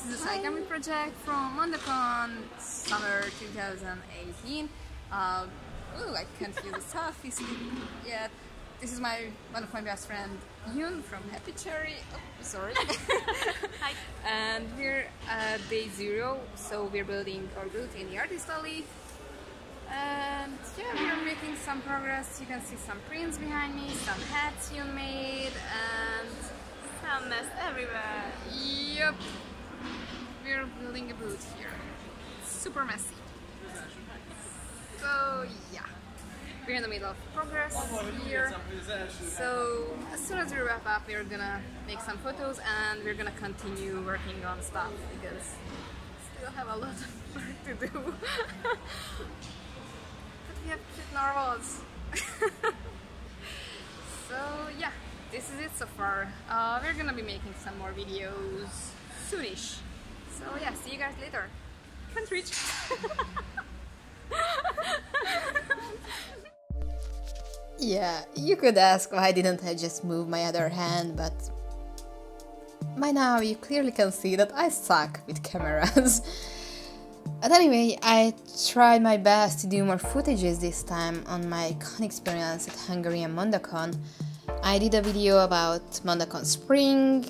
this is a Saigami project from Mondocon Summer 2018. Ooh, I can't use the selfie stick yet. This is one of my best friend, Yoon from Happy Cherry. Oh, sorry. Hi. And we're at day 0, so we're building our booth in the artist alley. And yeah, we're making some progress. You can see some prints behind me, some hats Yoon made, and Some mess everywhere. yep, we're building a booth here. Super messy. So yeah, we're in the middle of progress here. So as soon as we wrap up, we're gonna make some photos and we're gonna continue working on stuff because we still have a lot of work to do. But we have cute narwhals. So yeah, this is it so far. We're gonna be making some more videos soonish. So yeah, see you guys later. Can't reach. Yeah, you could ask why didn't I just move my other hand, but by now you clearly can see that I suck with cameras. But anyway, I tried my best to do more footages this time on my con experience at Hungarian Mondocon. I did a video about Mondocon Spring.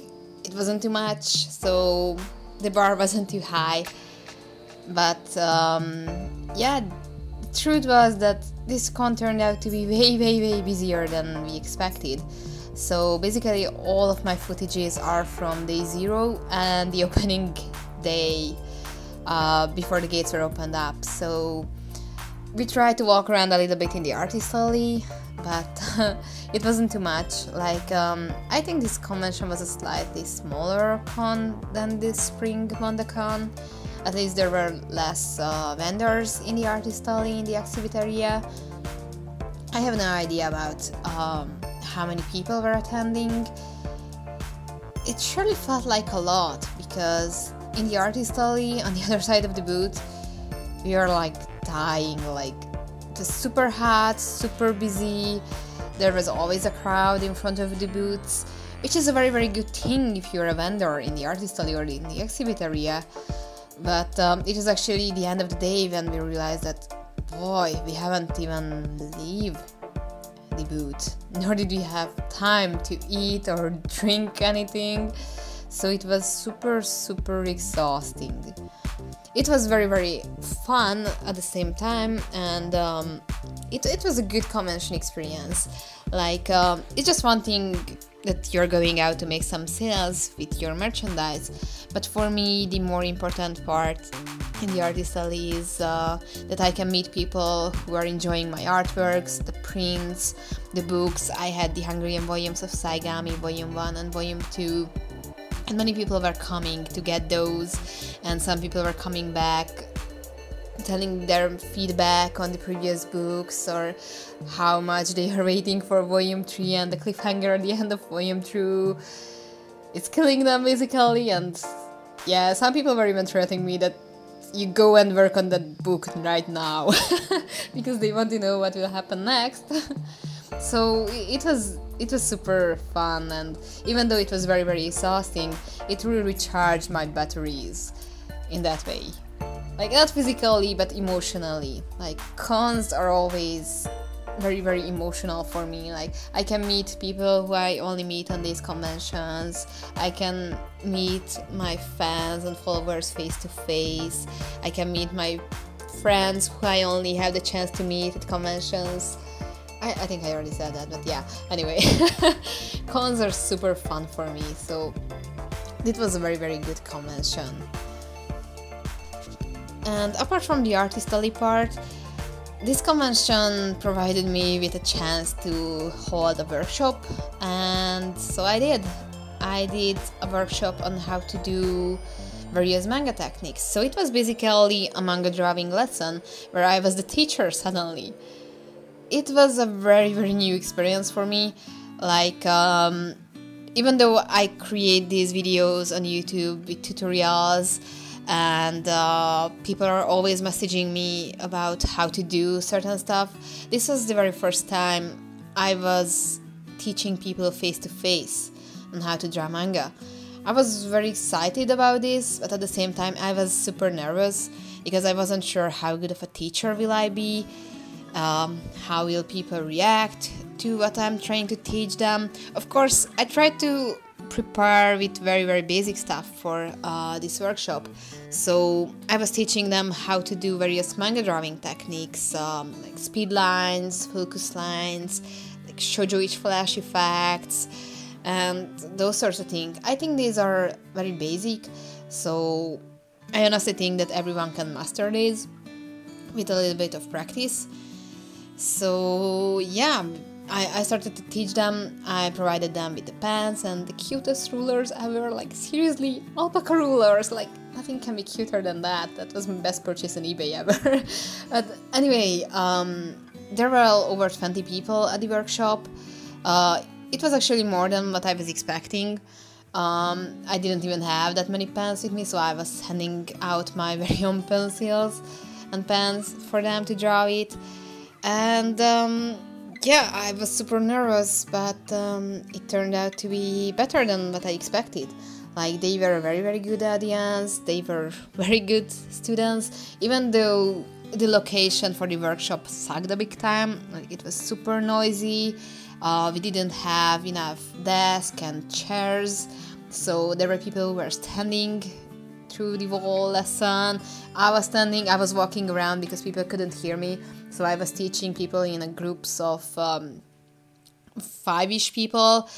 It wasn't too much, so the bar wasn't too high. But yeah, the truth was that this con turned out to be way busier than we expected. So basically all of my footages are from day 0 and the opening day before the gates were opened up. So we tried to walk around a little bit in the artist alley, but it wasn't too much. Like I think this convention was a slightly smaller con than this spring Mondocon. At least there were less vendors in the artist alley, in the exhibit area. I have no idea about how many people were attending. It surely felt like a lot, because in the artist alley, on the other side of the booth, we were like dying, like just super hot, super busy. There was always a crowd in front of the booths, which is a very good thing if you're a vendor in the artist alley or in the exhibit area. But it was actually the end of the day when we realized that, boy, we haven't even leave the booth, nor did we have time to eat or drink anything. So it was super exhausting. It was very fun at the same time, and it was a good convention experience. Like, it's just one thing that you're going out to make some sales with your merchandise, but for me the more important part in the artist alley is that I can meet people who are enjoying my artworks, the prints, the books. I had the Hungarian volumes of Saigami, Volume 1 and Volume 2, and many people were coming to get those, and some people were coming back telling their feedback on the previous books, or how much they are waiting for Volume 3 and the cliffhanger at the end of Volume 2. It's killing them basically, and yeah, some people were even threatening me that you go and work on that book right now because they want to know what will happen next. So it was super fun, and even though it was very exhausting, it really recharged my batteries in that way. Like, not physically, but emotionally. Like, cons are always very emotional for me. Like, I can meet people who I only meet on these conventions. I can meet my fans and followers face to face. I can meet my friends who I only have the chance to meet at conventions. I think I already said that, but yeah, anyway. Cons are super fun for me, so it was a very good convention. And apart from the artist alley part, this convention provided me with a chance to hold a workshop, and so I did. I did a workshop on how to do various manga techniques. So it was basically a manga drawing lesson where I was the teacher suddenly. It was a very new experience for me. Like, even though I create these videos on YouTube with tutorials, and people are always messaging me about how to do certain stuff, this was the very first time I was teaching people face to face on how to draw manga. I was very excited about this, but at the same time I was super nervous because I wasn't sure how good of a teacher will I be, how will people react to what I'm trying to teach them. Of course, I tried to prepare with very basic stuff for this workshop. So I was teaching them how to do various manga drawing techniques, like speed lines, focus lines, like shoujo-ish flash effects, and those sorts of things. I think these are very basic, so I honestly think that everyone can master these with a little bit of practice. So yeah, I started to teach them. I provided them with the pens and the cutest rulers ever, like seriously, alpaca rulers, like nothing can be cuter than that. That was my best purchase on eBay ever. But anyway, there were over 20 people at the workshop. It was actually more than what I was expecting. I didn't even have that many pens with me, so I was handing out my very own pencils and pens for them to draw it. And yeah, I was super nervous, but it turned out to be better than what I expected. Like, they were a very good audience, they were very good students, even though the location for the workshop sucked a big time. Like, it was super noisy, we didn't have enough desks and chairs, so there were people who were standing through the whole lesson. I was standing, I was walking around because people couldn't hear me, so I was teaching people in a groups of 5-ish people.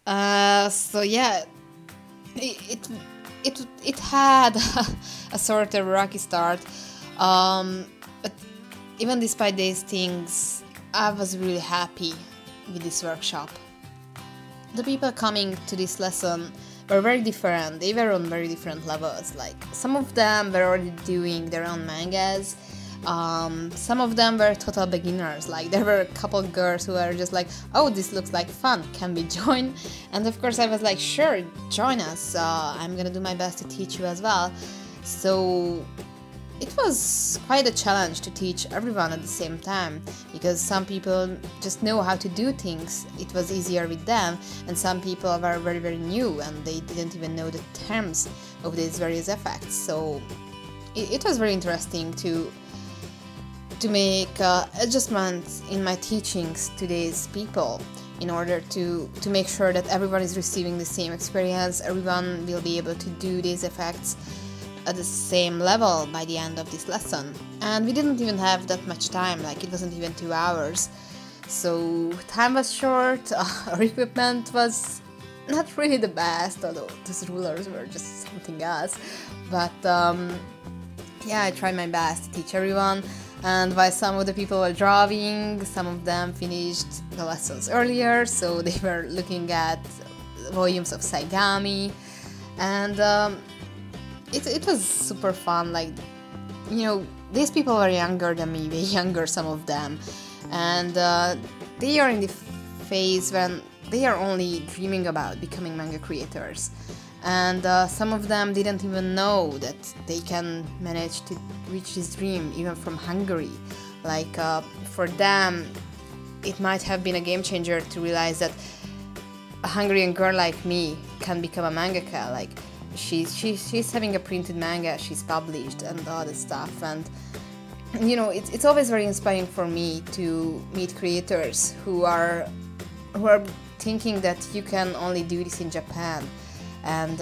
So yeah, it had a sort of rocky start, but even despite these things, I was really happy with this workshop. The people coming to this lesson were very different. They were on very different levels. Like, some of them were already doing their own mangas. Some of them were total beginners. Like, there were a couple of girls who were just like, oh, this looks like fun, can we join? And of course I was like, sure, join us, I'm gonna do my best to teach you as well. So it was quite a challenge to teach everyone at the same time, because some people just know how to do things, it was easier with them, and some people were very new and they didn't even know the terms of these various effects. So it was very interesting to make adjustments in my teachings to these people in order to make sure that everyone is receiving the same experience, everyone will be able to do these effects at the same level by the end of this lesson. And we didn't even have that much time, like it wasn't even 2 hours. So time was short, our equipment was not really the best, although those rulers were just something else. But yeah, I tried my best to teach everyone. And while some of the people were drawing, some of them finished the lessons earlier, so they were looking at volumes of Saigami. And it was super fun. Like, you know, these people were younger than me, way younger, some of them. And they are in the phase when they are only dreaming about becoming manga creators. And some of them didn't even know that they can manage to reach this dream even from Hungary. Like, for them, it might have been a game changer to realize that a Hungarian girl like me can become a mangaka. Like, she's having a printed manga, she's published and all this stuff. And you know, it's always very inspiring for me to meet creators who are thinking that you can only do this in Japan. And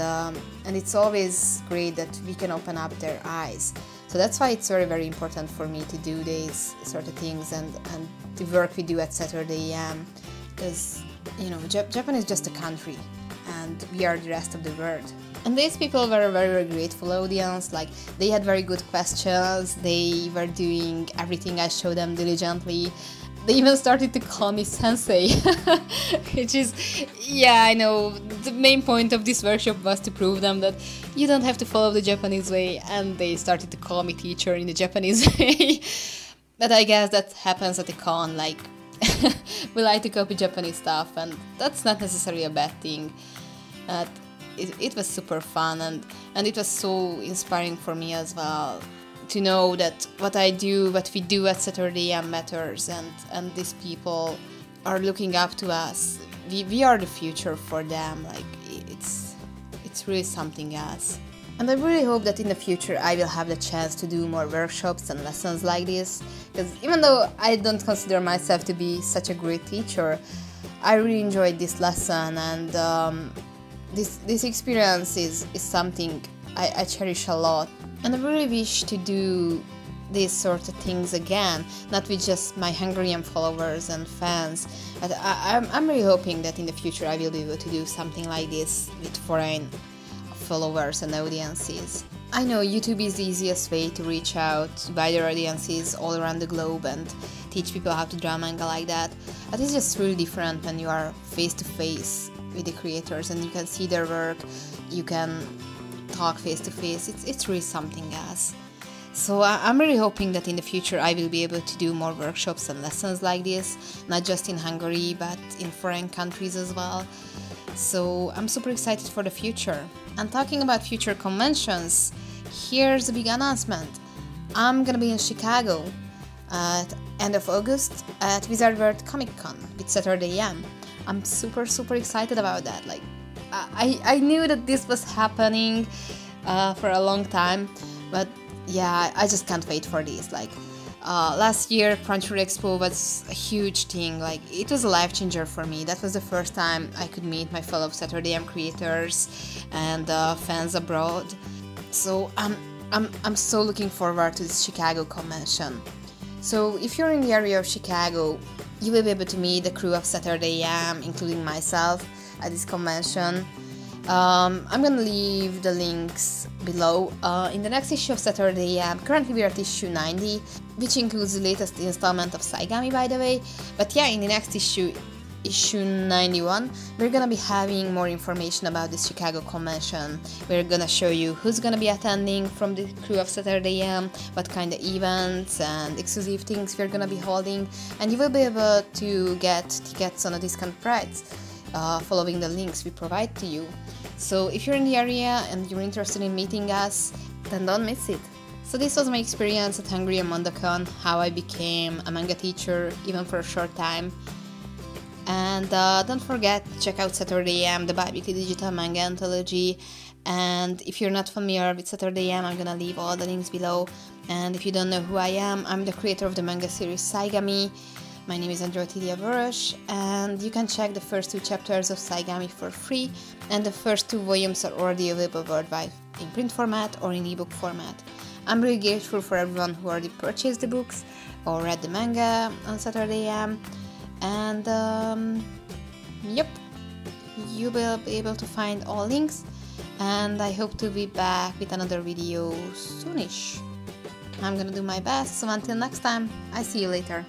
it's always great that we can open up their eyes. So that's why it's very important for me to do these sort of things and the work we do at Saturday AM, because, you know, Japan is just a country and we are the rest of the world. And these people were a very grateful audience. Like, they had very good questions, they were doing everything I showed them diligently. They even started to call me sensei, which is, yeah, I know, the main point of this workshop was to prove them that you don't have to follow the Japanese way, and they started to call me teacher in the Japanese way. But I guess that happens at a con, like, we like to copy Japanese stuff, and that's not necessarily a bad thing. It was super fun, and it was so inspiring for me as well, to know that what we do at Saturday AM matters, and these people are looking up to us. We are the future for them. Like, it's it's really something else. And I really hope that in the future I will have the chance to do more workshops and lessons like this, because even though I don't consider myself to be such a great teacher, I really enjoyed this lesson, and this experience is something I cherish a lot. And I really wish to do these sort of things again, not with just my Hungarian followers and fans, but I'm really hoping that in the future I will be able to do something like this with foreign followers and audiences. I know YouTube is the easiest way to reach out to wider audiences all around the globe and teach people how to draw manga like that, but it's just really different when you are face to face with the creators and you can see their work, you can talk face to face. It's really something else. So I'm really hoping that in the future I will be able to do more workshops and lessons like this, not just in Hungary but in foreign countries as well. So I'm super excited for the future. And talking about future conventions, here's a big announcement. I'm gonna be in Chicago at end of August at Wizard World Comic Con with Saturday AM. I'm super excited about that. Like, I knew that this was happening for a long time, but yeah, I just can't wait for this. Like, last year Crunchyroll Expo was a huge thing. Like, it was a life changer for me. That was the first time I could meet my fellow Saturday AM creators and fans abroad. So I'm so looking forward to this Chicago convention. So if you're in the area of Chicago, you will be able to meet the crew of Saturday AM, including myself, at this convention. I'm gonna leave the links below. In the next issue of Saturday AM, currently we're at issue 90, which includes the latest installment of Saigami, by the way. But yeah, in the next issue, issue 91, we're gonna be having more information about the Chicago convention. We're gonna show you who's gonna be attending from the crew of Saturday AM, what kind of events and exclusive things we're gonna be holding, and you will be able to get tickets on a discount price following the links we provide to you. So if you're in the area and you're interested in meeting us, then don't miss it. So this was my experience at Hungarian Mondocon, how I became a manga teacher even for a short time. And don't forget to check out Saturday AM, the bi-weekly digital manga anthology. And if you're not familiar with Saturday AM, I'm gonna leave all the links below. And if you don't know who I am, I'm the creator of the manga series Saigami. My name is Androtilia Vörös, and you can check the first 2 chapters of Saigami for free, and the first 2 volumes are already available worldwide in print format or in ebook format. I'm really grateful for everyone who already purchased the books or read the manga on Saturday AM, and yep, you will be able to find all links, and I hope to be back with another video soonish. I'm gonna do my best, so until next time, I see you later.